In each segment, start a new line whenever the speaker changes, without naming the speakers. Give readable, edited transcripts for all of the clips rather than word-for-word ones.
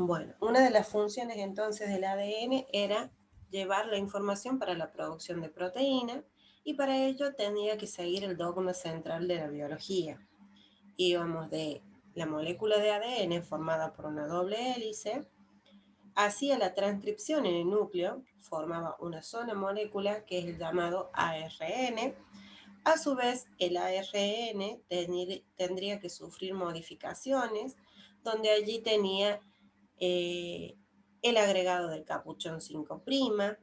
Bueno, una de las funciones entonces del ADN era llevar la información para la producción de proteína y para ello tenía que seguir el dogma central de la biología. Íbamos de la molécula de ADN formada por una doble hélice, hacía la transcripción en el núcleo, formaba una sola molécula que es el llamado ARN. A su vez, el ARN tendría que sufrir modificaciones, donde allí tenía el agregado del capuchón 5',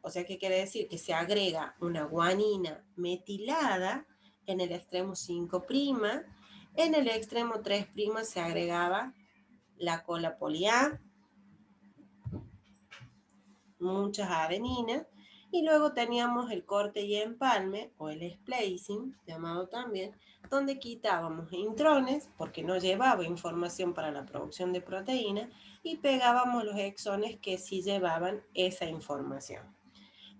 o sea que quiere decir que se agrega una guanina metilada en el extremo 5', en el extremo 3' se agregaba la cola poli-A, muchas adeninas, y luego teníamos el corte y empalme, o el splicing, llamado también, donde quitábamos intrones, porque no llevaba información para la producción de proteína, y pegábamos los exones que sí llevaban esa información.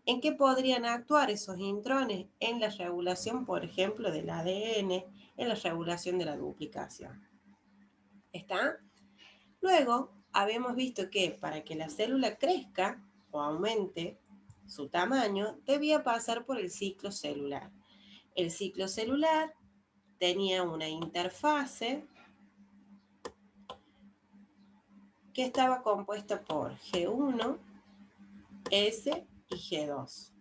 ¿En qué podrían actuar esos intrones? En la regulación, por ejemplo, del ADN, en la regulación de la duplicación. ¿Está? Luego, habíamos visto que para que la célula crezca o aumente su tamaño, debía pasar por el ciclo celular. El ciclo celular tenía una interfase que estaba compuesta por G1, S y G2.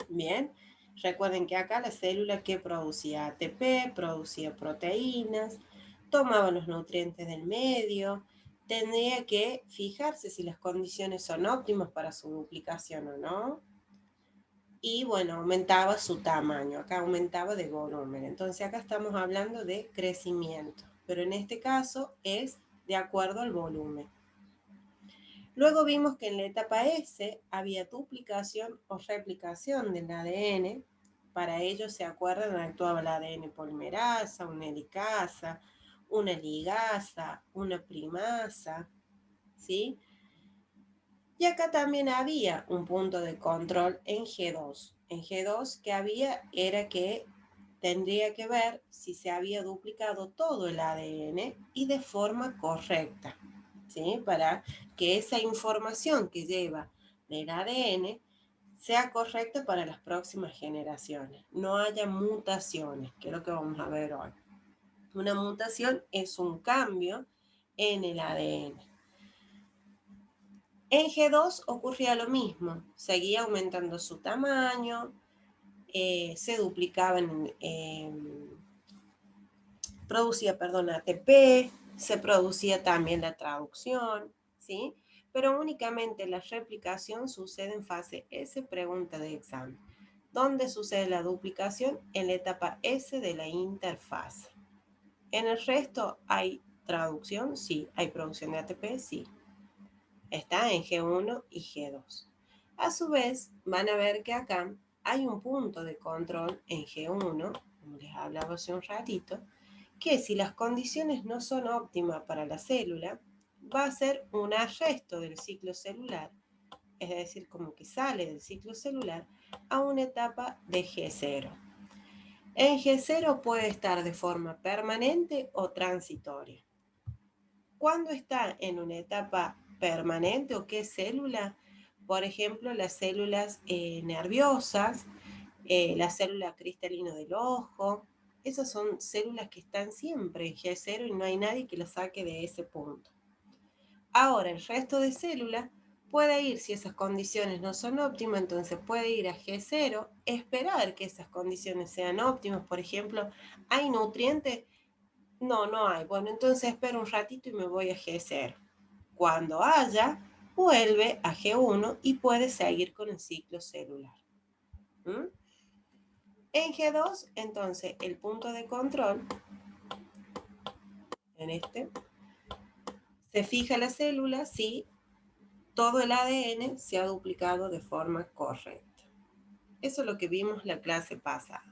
Bien, recuerden que acá la célula que producía ATP, producía proteínas, tomaba los nutrientes del medio, tendría que fijarse si las condiciones son óptimas para su duplicación o no. Y bueno, aumentaba su tamaño, acá aumentaba de volumen. Entonces acá estamos hablando de crecimiento, pero en este caso es de acuerdo al volumen. Luego vimos que en la etapa S había duplicación o replicación del ADN. Para ello, se acuerdan, actuaba la ADN polimerasa, una helicasa, una ligasa, una primasa, ¿sí? Y acá también había un punto de control en G2. En G2 que había era que tendría que ver si se había duplicado todo el ADN y de forma correcta, ¿sí? Para que esa información que lleva del ADN sea correcta para las próximas generaciones. No haya mutaciones, que es lo que vamos a ver hoy. Una mutación es un cambio en el ADN. En G2 ocurría lo mismo, seguía aumentando su tamaño, se duplicaban, ATP, se producía también la traducción, ¿sí? Pero únicamente la replicación sucede en fase S, pregunta de examen. ¿Dónde sucede la duplicación? En la etapa S de la interfase. ¿En el resto hay traducción? Sí. ¿Hay producción de ATP? Sí. Está en G1 y G2. A su vez, van a ver que acá hay un punto de control en G1, como les hablaba hace un ratito, que si las condiciones no son óptimas para la célula, va a ser un arresto del ciclo celular, es decir, como que sale del ciclo celular a una etapa de G0. En G0 puede estar de forma permanente o transitoria. ¿Cuándo está en una etapa permanente o qué célula? Por ejemplo, las células nerviosas, la célula cristalina del ojo. Esas son células que están siempre en G0 y no hay nadie que las saque de ese punto. Ahora, el resto de células puede ir, si esas condiciones no son óptimas, entonces puede ir a G0, esperar que esas condiciones sean óptimas. Por ejemplo, ¿hay nutrientes? No, no hay. Bueno, entonces espero un ratito y me voy a G0. Cuando haya, vuelve a G1 y puede seguir con el ciclo celular. ¿Mm? En G2, entonces, el punto de control, en este, se fija la célula si todo el ADN se ha duplicado de forma correcta. Eso es lo que vimos la clase pasada.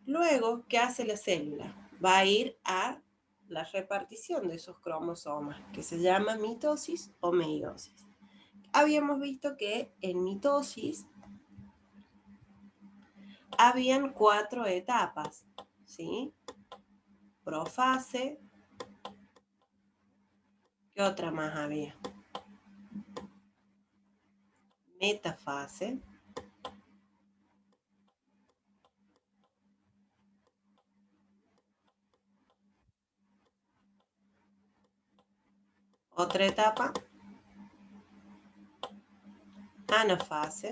Luego, ¿qué hace la célula? Va a ir a la repartición de esos cromosomas, que se llama mitosis o meiosis. Habíamos visto que en mitosis habían 4 etapas, ¿sí? Profase. ¿Qué otra más había? Metafase. Otra etapa. Anafase.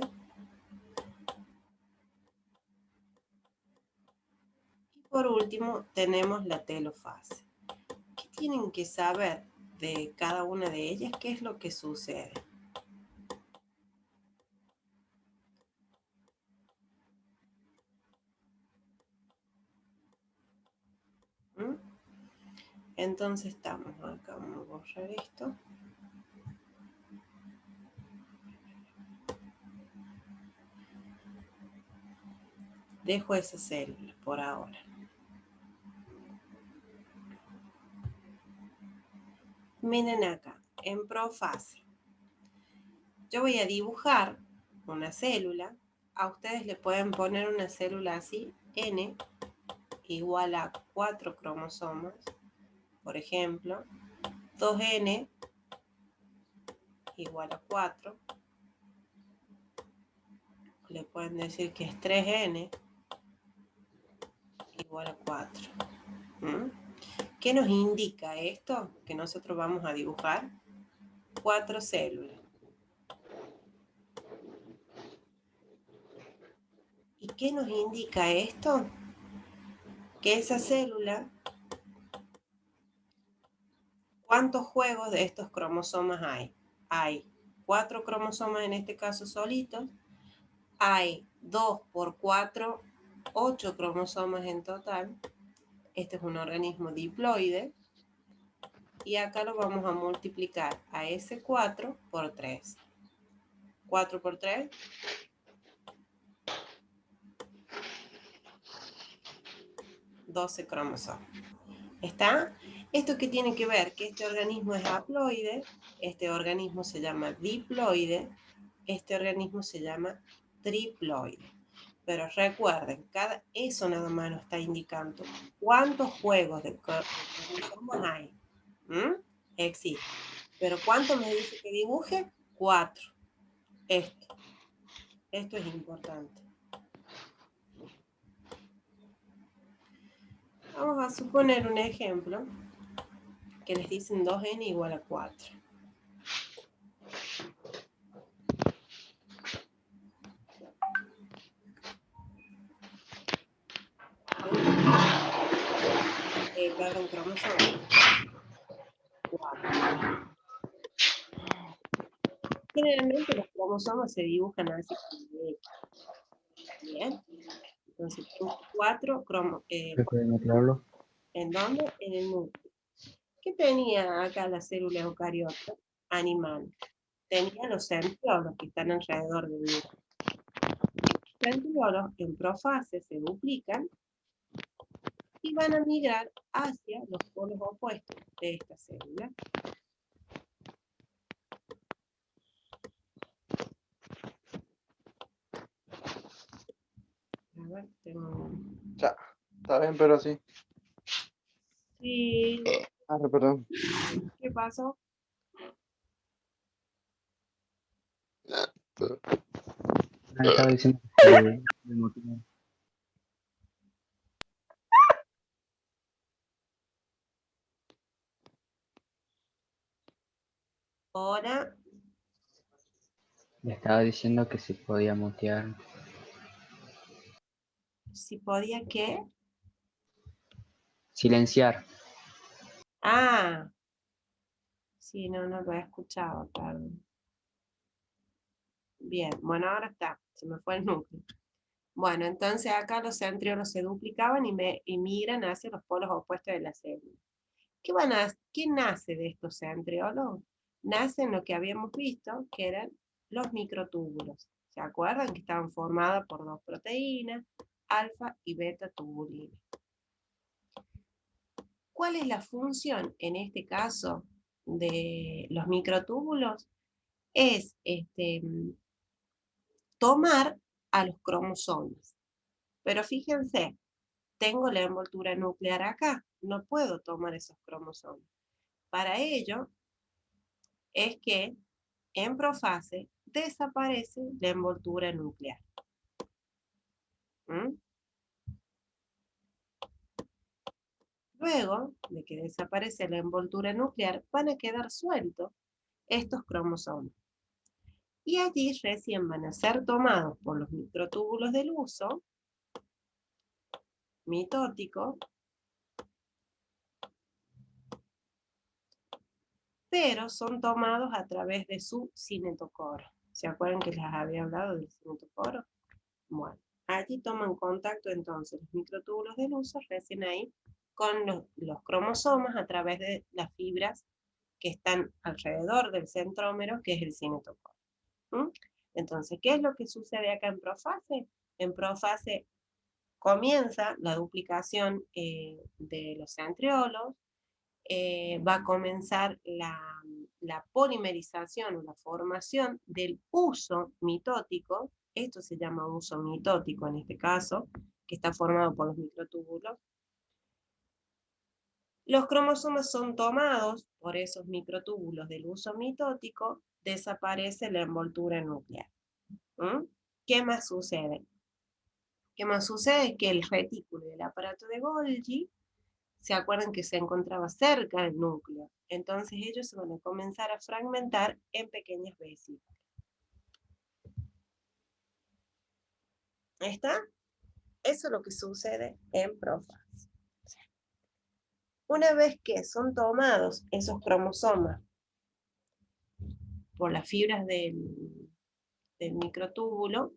Y por último tenemos la telofase. ¿Qué tienen que saber de cada una de ellas? ¿Qué es lo que sucede? ¿Mm? Entonces estamos acá, vamos a borrar esto. Dejo esa célula por ahora. Miren acá, en profase. Yo voy a dibujar una célula. A ustedes le pueden poner una célula así, N igual a 4 cromosomas. Por ejemplo, 2N igual a 4. Le pueden decir que es 3N igual a 4. ¿Mm? ¿Qué nos indica esto que nosotros vamos a dibujar? 4 células. ¿Y qué nos indica esto? Que esa célula, ¿cuántos juegos de estos cromosomas hay? Hay 4 cromosomas en este caso solitos. Hay 2 por 4, 8 cromosomas en total. Este es un organismo diploide. Y acá lo vamos a multiplicar a ese 4 por 3. 4 por 3. 12 cromosomas. ¿Está? ¿Esto qué tiene que ver? Que este organismo es haploide, este organismo se llama diploide, este organismo se llama triploide. Pero recuerden, eso nada más nos está indicando cuántos juegos de cromosomas hay. Existe. Pero ¿cuánto me dice que dibuje? 4. Esto es importante. Vamos a suponer un ejemplo que les dicen 2n igual a 4. Perdón, cromosoma. 4. Generalmente los cromosomas se dibujan así como de X. Bien. Entonces, 4 cromosomas.
¿Pueden aclararlo?
¿En dónde? En el núcleo. ¿Qué tenía acá la célula eucariota? Animal. Tenía los centriolos que están alrededor del núcleo. Los centriolos en profase se duplican y van a migrar hacia los polos opuestos de esta célula. A ver, tengo...
Ya, está bien, pero sí.
Sí.
Perdón.
¿Qué pasó?
Estaba diciendo que me motivó.
Ahora,
Le estaba diciendo que se podía mutear.
si podía, ¿qué?
Silenciar.
Ah, sí, no lo he escuchado, perdón. Bien, bueno, ahora está, se me fue el núcleo. Bueno, entonces acá los centriolos se duplicaban y migran hacia los polos opuestos de la célula. ¿Qué nace de estos centriolos? Nacen lo que habíamos visto, que eran los microtúbulos. ¿Se acuerdan? Que estaban formados por 2 proteínas, alfa y beta tubulina. ¿Cuál es la función, en este caso, de los microtúbulos? Es tomar a los cromosomas. Pero fíjense, tengo la envoltura nuclear acá, no puedo tomar esos cromosomas. Para ello es que en profase desaparece la envoltura nuclear. ¿Mm? Luego de que desaparece la envoltura nuclear, van a quedar sueltos estos cromosomas. Y allí recién van a ser tomados por los microtúbulos del uso mitótico, pero son tomados a través de su cinetocoro. ¿Se acuerdan que les había hablado del cinetocoro? Bueno, allí toman contacto entonces los microtúbulos del uso recién ahí con los cromosomas a través de las fibras que están alrededor del centrómero, que es el cinetocoro. ¿Mm? Entonces, ¿qué es lo que sucede acá en profase? En profase comienza la duplicación de los centriolos, va a comenzar la polimerización o la formación del uso mitótico. Esto se llama uso mitótico en este caso, que está formado por los microtúbulos. Los cromosomas son tomados por esos microtúbulos del uso mitótico, desaparece la envoltura nuclear. ¿Mm? ¿Qué más sucede? ¿Qué más sucede? Que el retículo del aparato de Golgi, se acuerdan que se encontraba cerca del núcleo. Entonces ellos se van a comenzar a fragmentar en pequeñas vesículas. ¿Está? Eso es lo que sucede en profase. Una vez que son tomados esos cromosomas por las fibras del microtúbulo,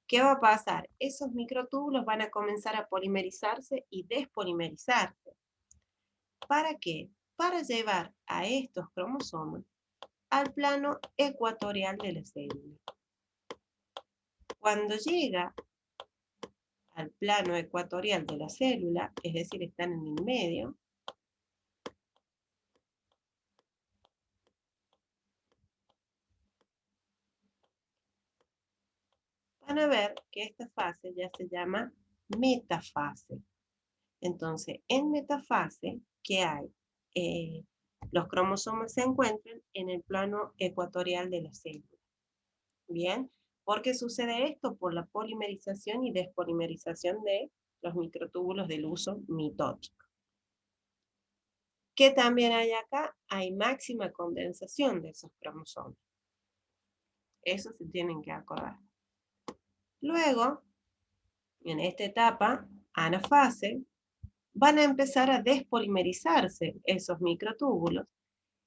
¿qué va a pasar? Esos microtúbulos van a comenzar a polimerizarse y despolimerizarse. ¿Para qué? Para llevar a estos cromosomas al plano ecuatorial de la célula. Cuando llega al plano ecuatorial de la célula, es decir, están en el medio, van a ver que esta fase ya se llama metafase. Entonces, en metafase, ¿qué hay? Los cromosomas se encuentran en el plano ecuatorial de la célula. ¿Bien? ¿Por qué sucede esto? Por la polimerización y despolimerización de los microtúbulos del uso mitótico. ¿Qué también hay acá? Hay máxima condensación de esos cromosomas. Eso se tienen que acordar. Luego, en esta etapa, anafase, van a empezar a despolimerizarse esos microtúbulos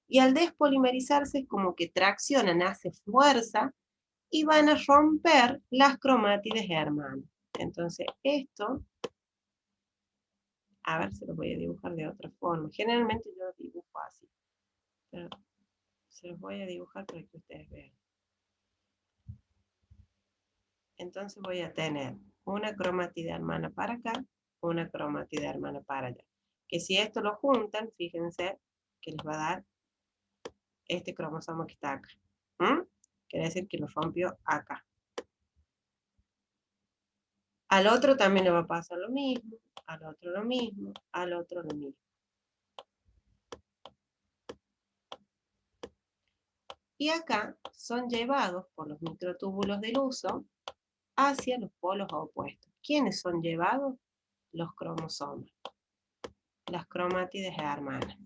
y al despolimerizarse es como que traccionan, hace fuerza y van a romper las cromátides hermanas. Entonces esto, a ver si lo voy a dibujar de otra forma. Generalmente yo lo dibujo así, pero se los voy a dibujar para que ustedes vean. Entonces voy a tener una cromatida hermana para acá, una cromatida hermana para allá. Que si esto lo juntan, fíjense que les va a dar este cromosoma que está acá. ¿Mm? Quiere decir que lo rompió acá. Al otro también le va a pasar lo mismo, al otro lo mismo, al otro lo mismo. Y acá son llevados por los microtúbulos del uso hacia los polos opuestos. ¿Quiénes son llevados? Los cromosomas, las cromátides hermanas.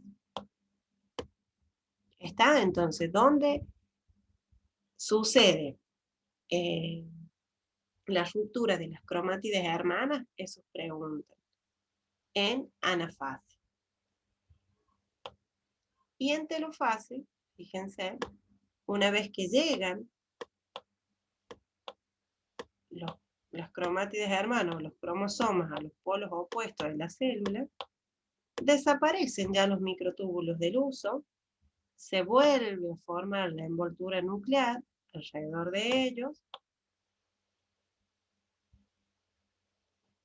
¿Está? Entonces, ¿dónde sucede la ruptura de las cromátides hermanas? Eso preguntan. En anafase. Y en telofase, fíjense, una vez que llegan las cromátides hermanas, los cromosomas a los polos opuestos de la célula, desaparecen ya los microtúbulos del uso, se vuelve a formar la envoltura nuclear alrededor de ellos,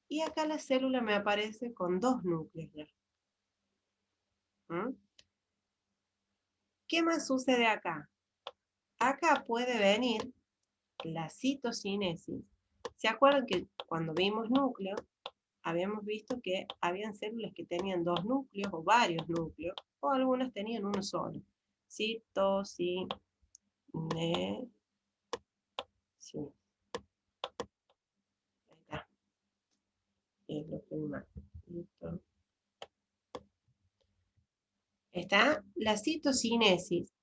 y acá la célula me aparece con dos núcleos ya. ¿Mm? ¿Qué más sucede acá? Acá puede venir la citocinesis ¿Se acuerdan que cuando vimos núcleo, habíamos visto que habían células que tenían 2 núcleos o varios núcleos, o algunas tenían uno solo? Citocinesis. Sí. Ahí está. Es lo que más. Listo. Está la citocinesis.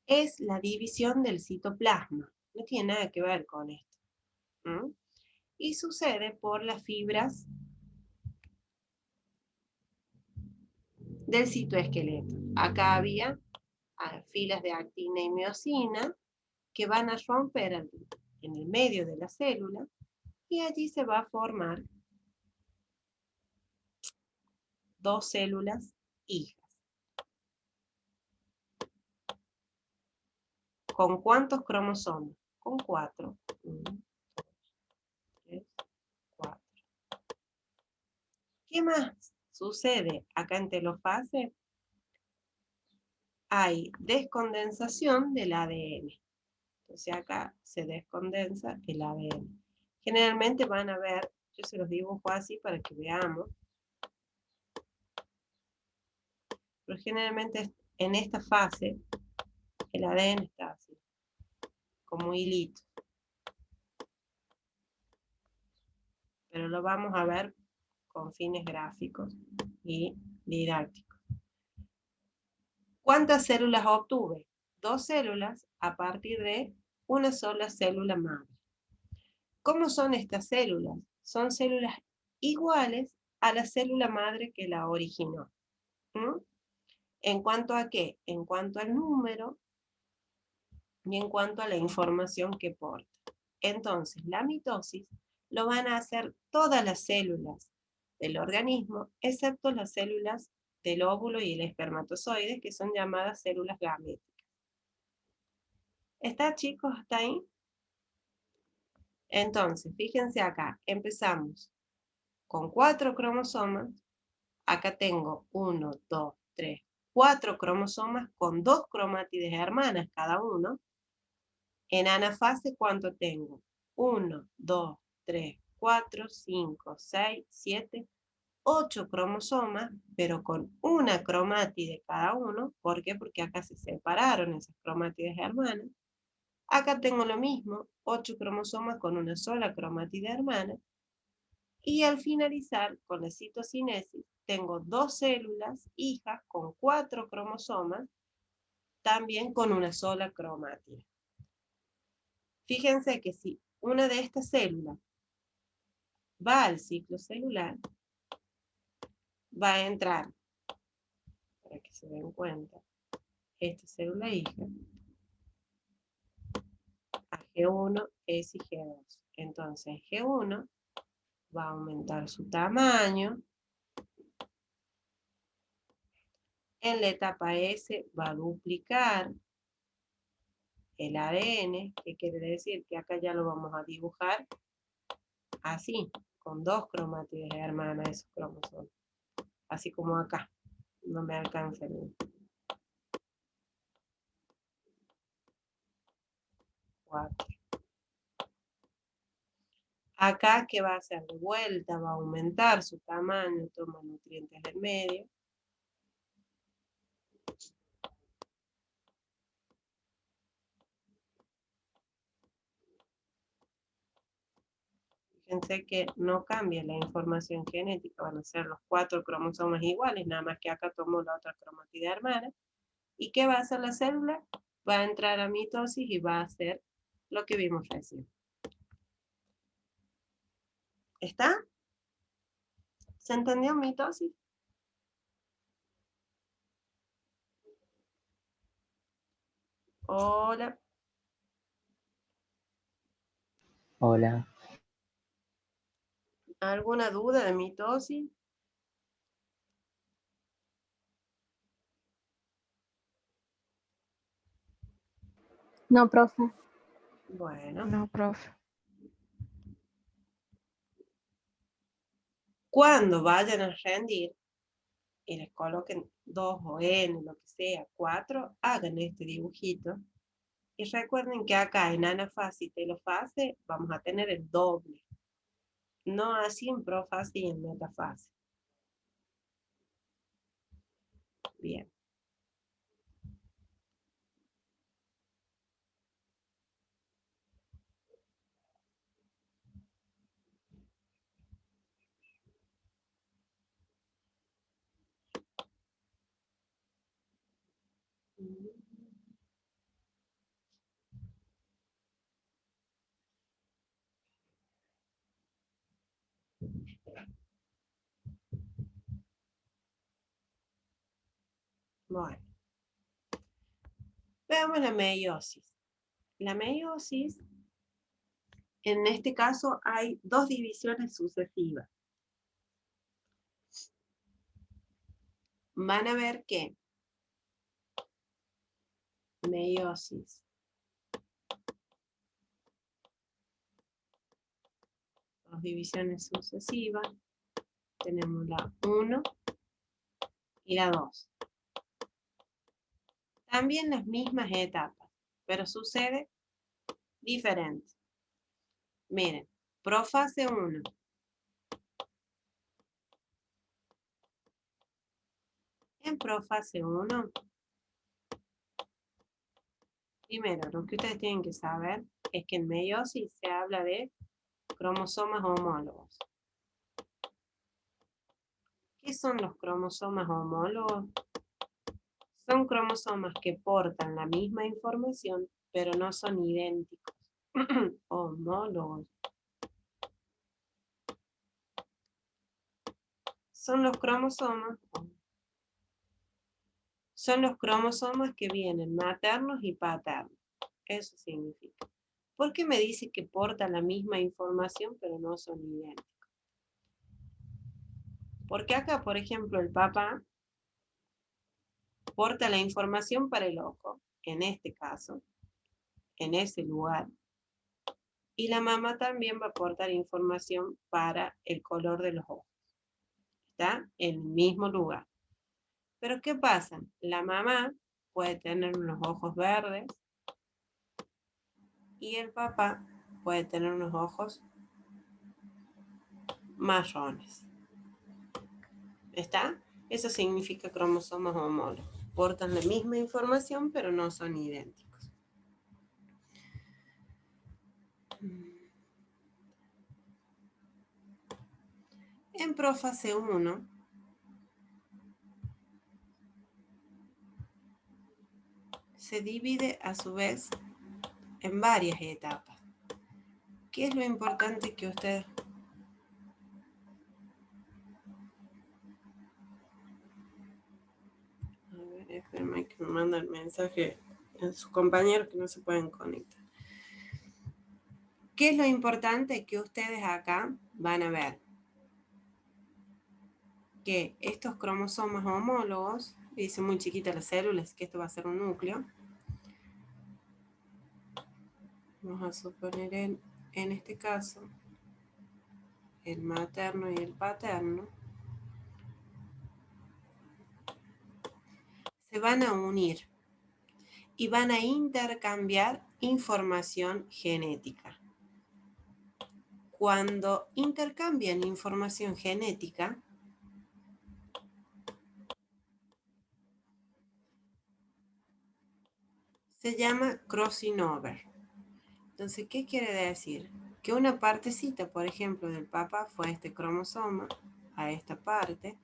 Es la división del citoplasma. No tiene nada que ver con esto. ¿Mm? Y sucede por las fibras del citoesqueleto. Acá había filas de actina y miosina que van a romper en el medio de la célula y allí se va a formar 2 células hijas. ¿Con cuántos cromosomas? Con 4. 1, 2, 3, 4. ¿Qué más sucede acá en telofase? Hay descondensación del ADN. Entonces acá se descondensa el ADN. Generalmente van a ver, yo se los dibujo así para que veamos, pero generalmente en esta fase el ADN está así, como hilito. Pero lo vamos a ver con fines gráficos y didácticos. ¿Cuántas células obtuve? 2 células a partir de una sola célula madre. ¿Cómo son estas células? Son células iguales a la célula madre que la originó. ¿Mm? ¿En cuanto a qué? En cuanto al número y en cuanto a la información que porta. Entonces, la mitosis lo van a hacer todas las células del organismo, excepto las células del óvulo y el espermatozoide, que son llamadas células gaméticas. ¿Está, chicos, hasta ahí? Entonces, fíjense acá, empezamos con 4 cromosomas. Acá tengo 1, 2, 3, 4 cromosomas con 2 cromátides hermanas cada uno. En anafase, ¿cuánto tengo? 1, 2, 3, 4, 5, 6, 7, 8 cromosomas, pero con una cromátide cada uno. ¿Por qué? Porque acá se separaron esas cromátides hermanas. Acá tengo lo mismo, 8 cromosomas con una sola cromátide hermana. Y al finalizar con la citocinesis, tengo 2 células hijas con 4 cromosomas, también con una sola cromátide. Fíjense que si una de estas células va al ciclo celular, va a entrar, para que se den cuenta, esta célula hija, a G1, S y G2. Entonces G1 va a aumentar su tamaño. En la etapa S va a duplicar el ADN, que quiere decir que acá ya lo vamos a dibujar así, con 2 cromátides hermanas, esos cromosomas. Así como acá. No me alcanza el 4. Acá, ¿qué va a hacer? De vuelta, va a aumentar su tamaño, toma nutrientes del medio. Fíjense que no cambia la información genética, van a ser los 4 cromosomas iguales, nada más que acá tomó la otra cromatida hermana. ¿Y qué va a hacer la célula? Va a entrar a mitosis y va a hacer lo que vimos recién. ¿Está? ¿Se entendió mitosis? Hola.
Hola.
¿Alguna duda de mitosis?
No, profe.
Bueno.
No, profe.
Cuando vayan a rendir y les coloquen 2 o n, lo que sea, 4, hagan este dibujito Y recuerden que acá en anafase y telofase vamos a tener el doble. No así en profase y en metafase. Bien. Bueno, veamos la meiosis. La meiosis, en este caso, hay dos divisiones sucesivas. Van a ver que meiosis, dos divisiones sucesivas, tenemos la 1 y la 2. También las mismas etapas, pero sucede diferente. Miren, profase 1. En profase 1, primero lo que ustedes tienen que saber es que en meiosis se habla de cromosomas homólogos. ¿Qué son los cromosomas homólogos? Son cromosomas que portan la misma información, pero no son idénticos. Homólogos. Son los cromosomas que vienen maternos y paternos. Eso significa. ¿Por qué me dice que portan la misma información, pero no son idénticos? Porque acá, por ejemplo, el papá porta la información para el ojo, en este caso, en ese lugar. Y la mamá también va a aportar información para el color de los ojos. ¿Está? En el mismo lugar. Pero ¿qué pasa? La mamá puede tener unos ojos verdes y el papá puede tener unos ojos marrones. ¿Está? Eso significa cromosomas homólogos. Portan la misma información, pero no son idénticos. En profase 1, se divide a su vez en varias etapas. ¿Qué es lo importante que ustedes... A ver, espérame que me manda el mensaje a sus compañeros que no se pueden conectar. ¿Qué es lo importante que ustedes acá van a ver? Que estos cromosomas homólogos, dice muy chiquita las células, que esto va a ser un núcleo. Vamos a suponer en este caso el materno y el paterno. Se van a unir y van a intercambiar información genética. Cuando intercambian información genética, se llama crossing over. Entonces, ¿qué quiere decir? Que una partecita, por ejemplo, del papá fue este cromosoma a esta parte,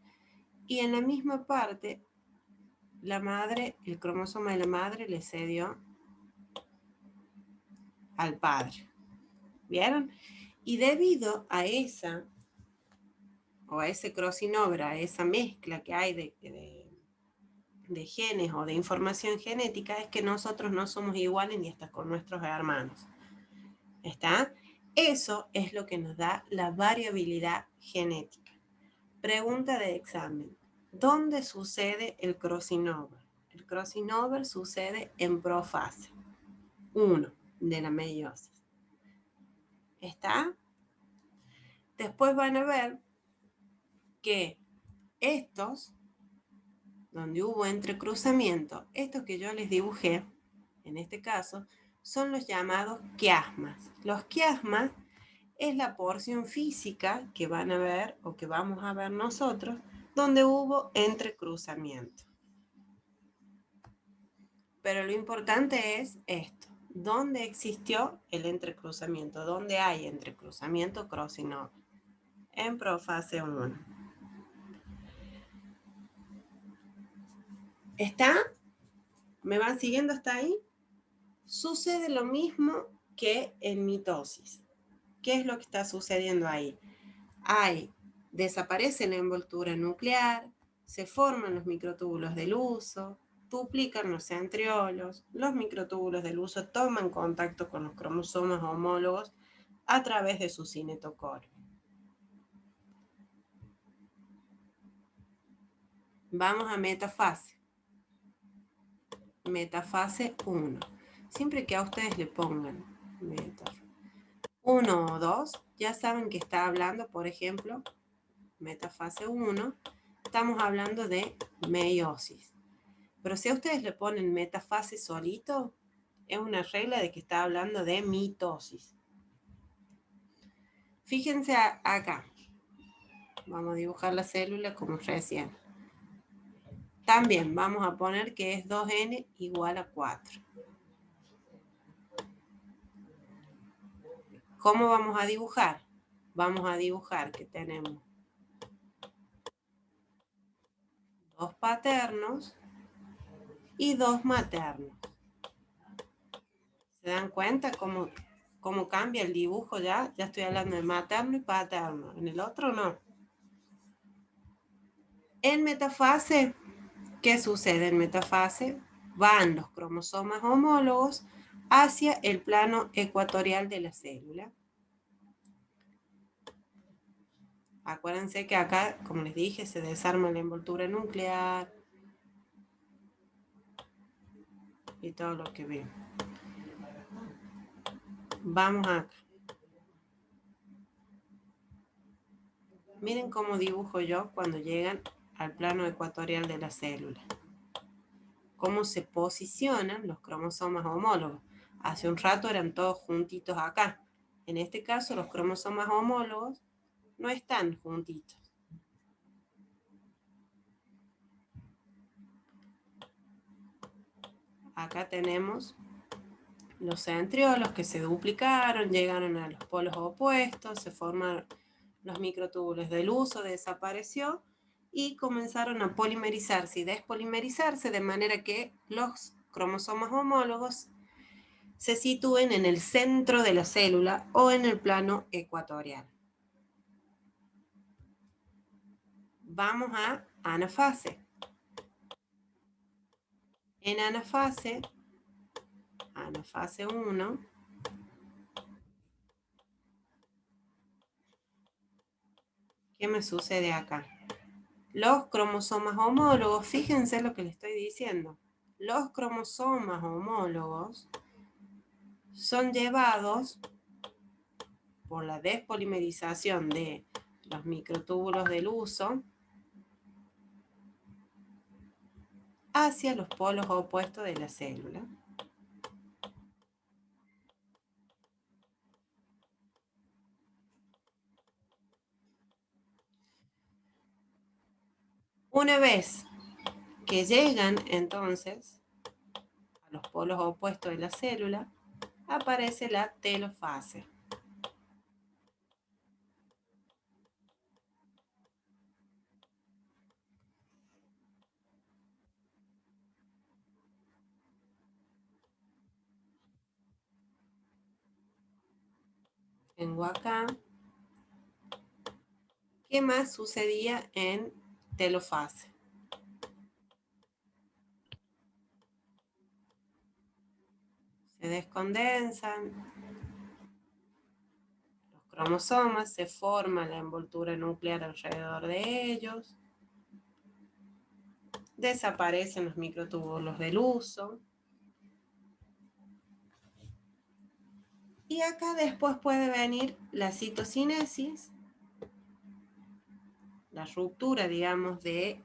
y en la misma parte, la madre, el cromosoma de la madre le cedió al padre. ¿Vieron? Y debido a esa, o a ese crossing over, a esa mezcla que hay de genes o de información genética, es que nosotros no somos iguales ni hasta con nuestros hermanos. ¿Está? Eso es lo que nos da la variabilidad genética. Pregunta de examen. ¿Dónde sucede el crossing over? El crossing over sucede en profase 1 de la meiosis. ¿Está? Después van a ver que estos, donde hubo entrecruzamiento, estos que yo les dibujé, en este caso, son los llamados quiasmas. Los quiasmas es la porción física que van a ver o que vamos a ver nosotros donde hubo entrecruzamiento. Pero lo importante es esto, ¿dónde existió el entrecruzamiento? ¿Dónde hay entrecruzamiento crossing over? En profase 1. ¿Está? ¿Me van siguiendo hasta ahí? Sucede lo mismo que en mitosis. ¿Qué es lo que está sucediendo ahí? Desaparece la envoltura nuclear, se forman los microtúbulos del uso, duplican los centriolos, los microtúbulos del uso toman contacto con los cromosomas homólogos a través de su cinetocoro. Vamos a metafase. Metafase 1. Siempre que a ustedes le pongan metafase 1 o 2, ya saben que está hablando, por ejemplo, metafase 1, estamos hablando de meiosis. Pero si a ustedes le ponen metafase solito, es una regla de que está hablando de mitosis. Fíjense acá. Vamos a dibujar la célula como recién. También vamos a poner que es 2n igual a 4. ¿Cómo vamos a dibujar? Vamos a dibujar que tenemos 2 paternos y 2 maternos. ¿Se dan cuenta cómo cambia el dibujo ya? Ya estoy hablando de materno y paterno. En el otro no. En metafase, ¿qué sucede en metafase? Van los cromosomas homólogos hacia el plano ecuatorial de la célula. Acuérdense que acá, como les dije, se desarma la envoltura nuclear y todo lo que veo. Vamos acá. Miren cómo dibujo yo cuando llegan al plano ecuatorial de la célula. Cómo se posicionan los cromosomas homólogos. Hace un rato eran todos juntitos acá. En este caso, los cromosomas homólogos no están juntitos. Acá tenemos los centriolos que se duplicaron, llegaron a los polos opuestos, se formaron los microtúbulos del uso, desapareció y comenzaron a polimerizarse y despolimerizarse de manera que los cromosomas homólogos se sitúen en el centro de la célula o en el plano ecuatorial. Vamos a anafase. En anafase 1, ¿qué me sucede acá? Los cromosomas homólogos, fíjense lo que les estoy diciendo. Los cromosomas homólogos son llevados por la despolimerización de los microtúbulos del uso hacia los polos opuestos de la célula. Una vez que llegan entonces a los polos opuestos de la célula, aparece la telofase. Tengo acá. ¿Qué más sucedía en telofase? Se descondensan los cromosomas, se forma la envoltura nuclear alrededor de ellos, desaparecen los microtúbulos del uso. Y acá después puede venir la citocinesis, la ruptura, digamos, de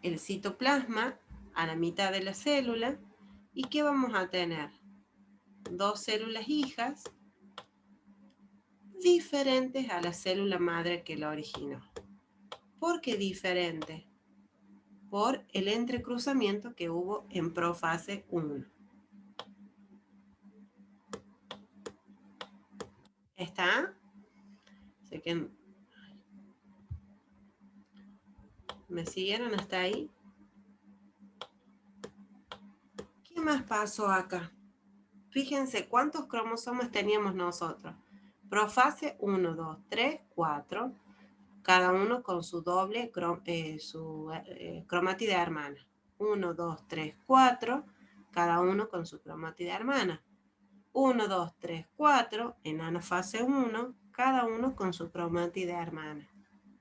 el citoplasma a la mitad de la célula. ¿Y qué vamos a tener? dos células hijas diferentes a la célula madre que la originó. ¿Por qué diferente? Por el entrecruzamiento que hubo en profase 1. ¿Está? Sé que ¿me siguieron hasta ahí? ¿Qué más pasó acá? Fíjense cuántos cromosomas teníamos nosotros. Profase 1, 2, 3, 4. Cada uno con su doble cromátida hermana. 1, 2, 3, 4. Cada uno con su cromátida hermana. 1, 2, 3, 4. En anafase 1. Cada uno con su cromátida hermana.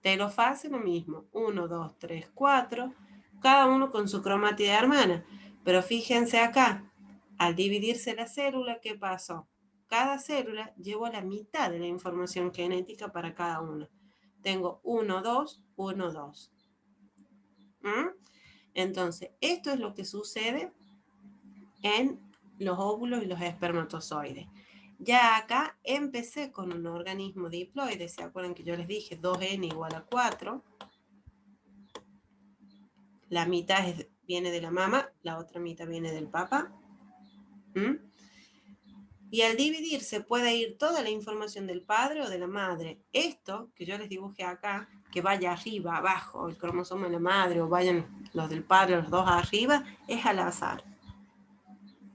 Telofase lo mismo. 1, 2, 3, 4. Cada uno con su cromátida hermana. Pero fíjense acá. Al dividirse la célula, ¿qué pasó? Cada célula llevó la mitad de la información genética para cada una. Tengo 1, 2, 1, 2. Entonces, esto es lo que sucede en los óvulos y los espermatozoides. Ya acá empecé con un organismo diploide. ¿Se acuerdan que yo les dije 2n igual a 4? La mitad viene de la mamá, la otra mitad viene del papá. Y al dividirse puede ir toda la información del padre o de la madre. Esto que yo les dibujé acá, que vaya arriba, abajo, el cromosoma de la madre, o vayan los del padre, los dos arriba, es al azar.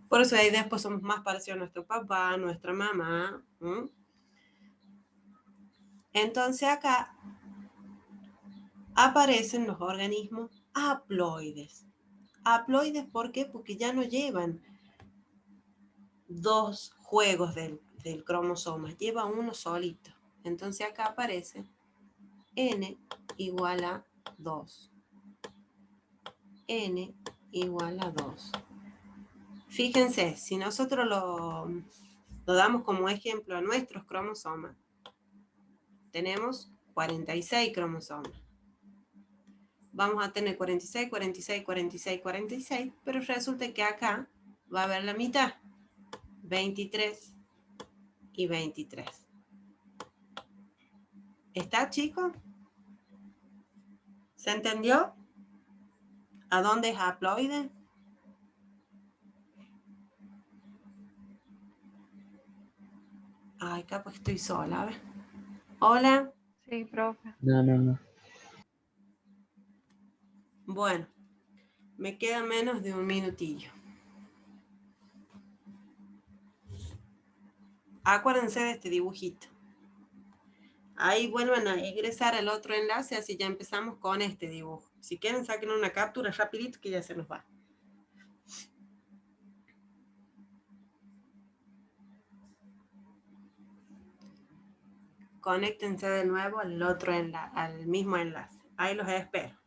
Por eso ahí después somos más parecidos a nuestro papá, a nuestra mamá. Entonces acá aparecen los organismos haploides. Haploides, ¿por qué? Porque ya no llevan dos juegos del cromosoma, lleva uno solito. Entonces acá aparece n igual a 2. N igual a 2. Fíjense, si nosotros lo damos como ejemplo a nuestros cromosomas, tenemos 46 cromosomas. Vamos a tener 46, 46, 46, 46, pero resulta que acá va a haber la mitad, 23 y 23. ¿Está, chicos? ¿Se entendió? ¿A dónde es haploide? Ay, capaz estoy sola, a ver. Hola.
Sí, profe.
No.
Bueno, me queda menos de un minutillo. Acuérdense de este dibujito. Ahí vuelvan a ingresar al otro enlace, así ya empezamos con este dibujo. Si quieren, saquen una captura rapidito que ya se nos va. Conéctense de nuevo al mismo enlace. Ahí los espero.